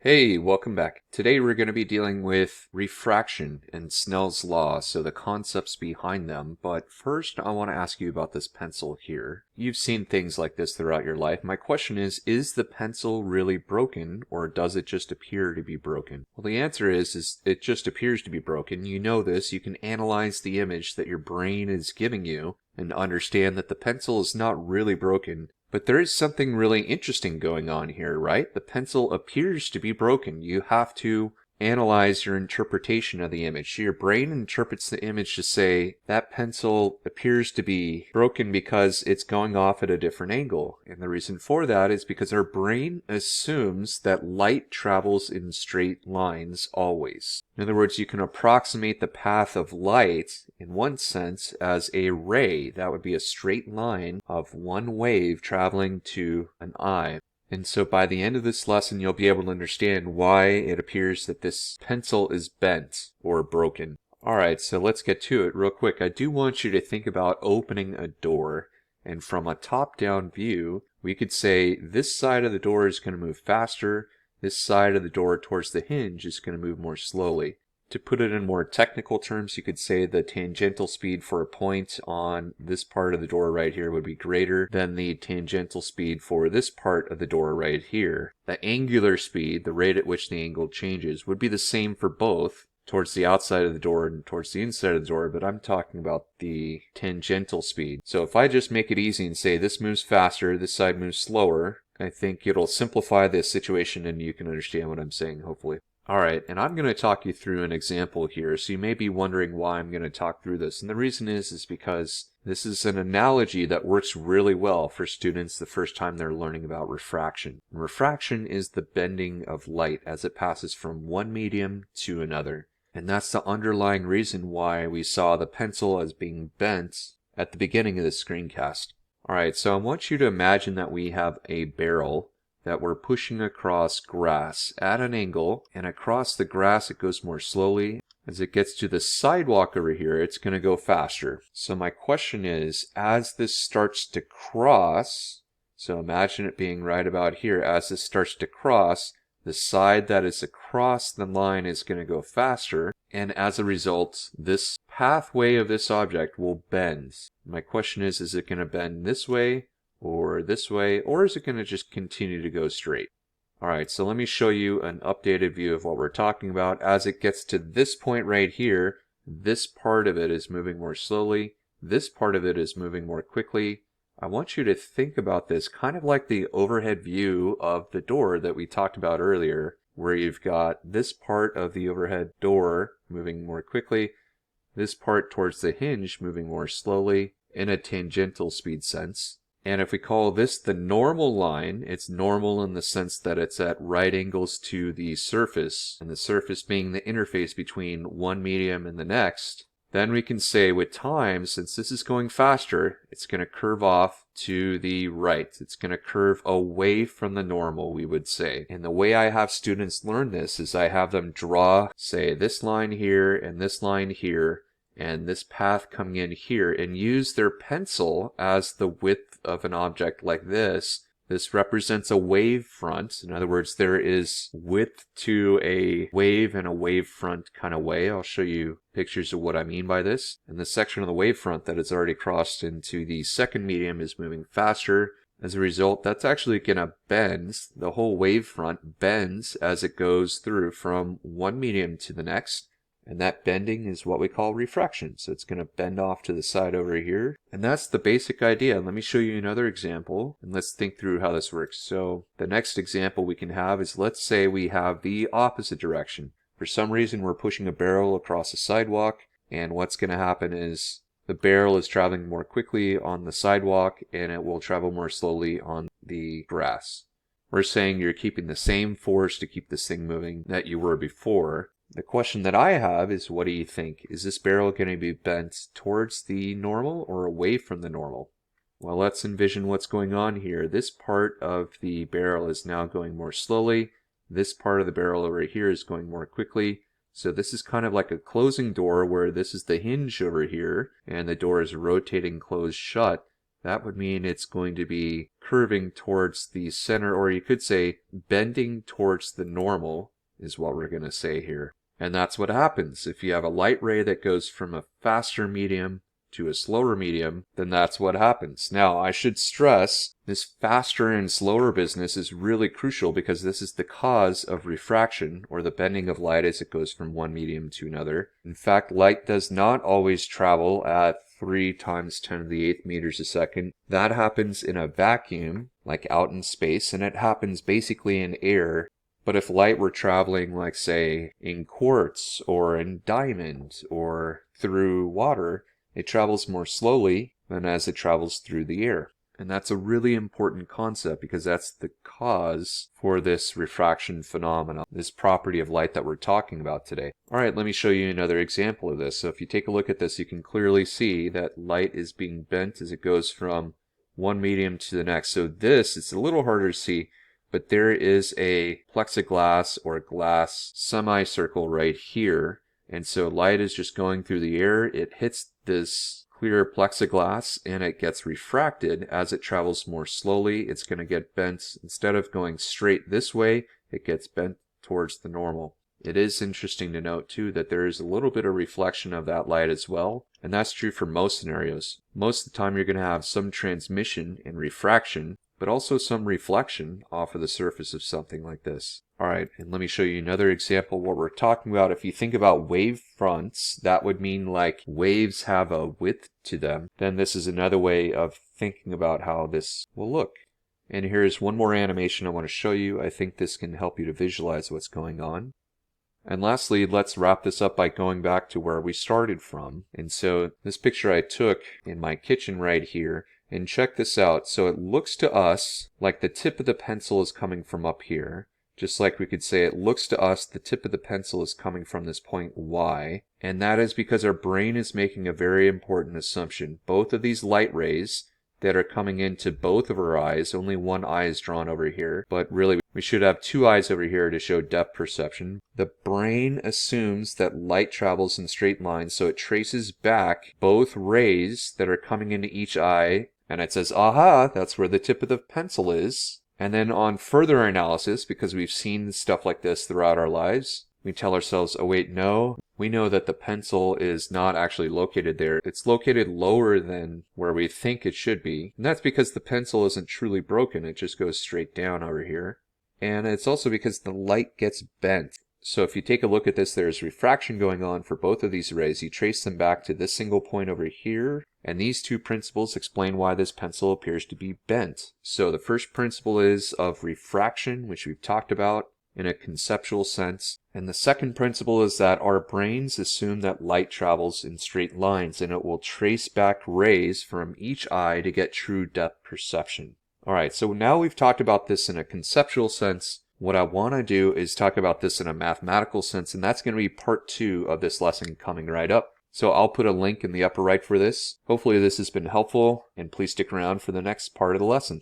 Hey, welcome back. Today we're going to be dealing with refraction and Snell's law, so the concepts behind them. But first, I want to ask you about this pencil here. You've seen things like this throughout your life. My question is the pencil really broken, or does it just appear to be broken? Well, the answer is it just appears to be broken. You know this. You can analyze the image that your brain is giving you and understand that the pencil is not really broken. But there is something really interesting going on here, right? The pencil appears to be broken. You have to analyze your interpretation of the image. Your brain interprets the image to say that pencil appears to be broken because it's going off at a different angle. And the reason for that is because our brain assumes that light travels in straight lines always. In other words, you can approximate the path of light in one sense as a ray. That would be a straight line of one wave traveling to an eye. And so by the end of this lesson, you'll be able to understand why it appears that this pencil is bent or broken. Alright, so let's get to it real quick. I do want you to think about opening a door. And from a top-down view, we could say this side of the door is going to move faster. This side of the door towards the hinge is going to move more slowly. To put it in more technical terms, you could say the tangential speed for a point on this part of the door right here would be greater than the tangential speed for this part of the door right here. The angular speed, the rate at which the angle changes, would be the same for both towards the outside of the door and towards the inside of the door, but I'm talking about the tangential speed. So if I just make it easy and say this moves faster, this side moves slower, I think it'll simplify this situation and you can understand what I'm saying, hopefully. Alright, and I'm going to talk you through an example here, so you may be wondering why I'm going to talk through this. And the reason is because this is an analogy that works really well for students the first time they're learning about refraction. And refraction is the bending of light as it passes from one medium to another. And that's the underlying reason why we saw the pencil as being bent at the beginning of the screencast. Alright, so I want you to imagine that we have a barrel that we're pushing across grass at an angle, and across the grass it goes more slowly. As it gets to the sidewalk over here, it's going to go faster. So my question is, as this starts to cross, so imagine it being right about here, as this starts to cross, the side that is across the line is going to go faster, and as a result, this pathway of this object will bend. My question is it going to bend this way, or this way, or is it going to just continue to go straight? Alright, so let me show you an updated view of what we're talking about. As it gets to this point right here, this part of it is moving more slowly, this part of it is moving more quickly. I want you to think about this kind of like the overhead view of the door that we talked about earlier, where you've got this part of the overhead door moving more quickly, this part towards the hinge moving more slowly in a tangential speed sense. And if we call this the normal line, it's normal in the sense that it's at right angles to the surface, and the surface being the interface between one medium and the next, then we can say with time, since this is going faster, it's going to curve off to the right. It's going to curve away from the normal, we would say. And the way I have students learn this is I have them draw, say, this line here and this line here, and this path coming in here, and use their pencil as the width of an object like this. This represents a wavefront. In other words, there is width to a wave in a wavefront kind of way. I'll show you pictures of what I mean by this. And the section of the wavefront that has already crossed into the second medium is moving faster. As a result, that's actually going to bend. The whole wavefront bends as it goes through from one medium to the next. And that bending is what we call refraction. So it's going to bend off to the side over here. And that's the basic idea. Let me show you another example, and let's think through how this works. So the next example we can have is, let's say we have the opposite direction. For some reason, we're pushing a barrel across a sidewalk, and what's going to happen is the barrel is traveling more quickly on the sidewalk, and it will travel more slowly on the grass. We're saying you're keeping the same force to keep this thing moving that you were before. The question that I have is, what do you think? Is this barrel going to be bent towards the normal or away from the normal? Well, let's envision what's going on here. This part of the barrel is now going more slowly. This part of the barrel over here is going more quickly. So this is kind of like a closing door where this is the hinge over here, and the door is rotating closed shut. That would mean it's going to be curving towards the center, or you could say bending towards the normal is what we're going to say here. And that's what happens. If you have a light ray that goes from a faster medium to a slower medium, then that's what happens. Now, I should stress this faster and slower business is really crucial because this is the cause of refraction, or the bending of light as it goes from one medium to another. In fact, light does not always travel at 3 times 10 to the 8th meters a second. That happens in a vacuum, like out in space, and it happens basically in air. But if light were traveling, like say, in quartz or in diamond or through water, it travels more slowly than as it travels through the air. And that's a really important concept because that's the cause for this refraction phenomenon, this property of light that we're talking about today. All right, let me show you another example of this. So if you take a look at this, you can clearly see that light is being bent as it goes from one medium to the next. So this, it's a little harder to see, but there is a plexiglass or glass semicircle right here. And so light is just going through the air. It hits this clear plexiglass and it gets refracted. As it travels more slowly, it's going to get bent. Instead of going straight this way, it gets bent towards the normal. It is interesting to note too that there is a little bit of reflection of that light as well. And that's true for most scenarios. Most of the time you're going to have some transmission and refraction, but also some reflection off of the surface of something like this. Alright, and let me show you another example of what we're talking about. If you think about wave fronts, that would mean like waves have a width to them. Then this is another way of thinking about how this will look. And here's one more animation I want to show you. I think this can help you to visualize what's going on. And lastly, let's wrap this up by going back to where we started from. And so this picture I took in my kitchen right here, and check this out. So it looks to us like the tip of the pencil is coming from up here. Just like we could say it looks to us the tip of the pencil is coming from this point Y. And that is because our brain is making a very important assumption. Both of these light rays that are coming into both of our eyes, only one eye is drawn over here, but really we should have 2 eyes over here to show depth perception. The brain assumes that light travels in straight lines, so it traces back both rays that are coming into each eye, and it says, aha, that's where the tip of the pencil is. And then on further analysis, because we've seen stuff like this throughout our lives, we tell ourselves, oh wait, no, we know that the pencil is not actually located there. It's located lower than where we think it should be. And that's because the pencil isn't truly broken, it just goes straight down over here. And it's also because the light gets bent. So if you take a look at this, there's refraction going on for both of these rays. You trace them back to this single point over here, and these 2 principles explain why this pencil appears to be bent. So the first principle is of refraction, which we've talked about in a conceptual sense. And the second principle is that our brains assume that light travels in straight lines, and it will trace back rays from each eye to get true depth perception. Alright, so now we've talked about this in a conceptual sense. What I want to do is talk about this in a mathematical sense, and that's going to be part 2 of this lesson coming right up. So I'll put a link in the upper right for this. Hopefully this has been helpful, and please stick around for the next part of the lesson.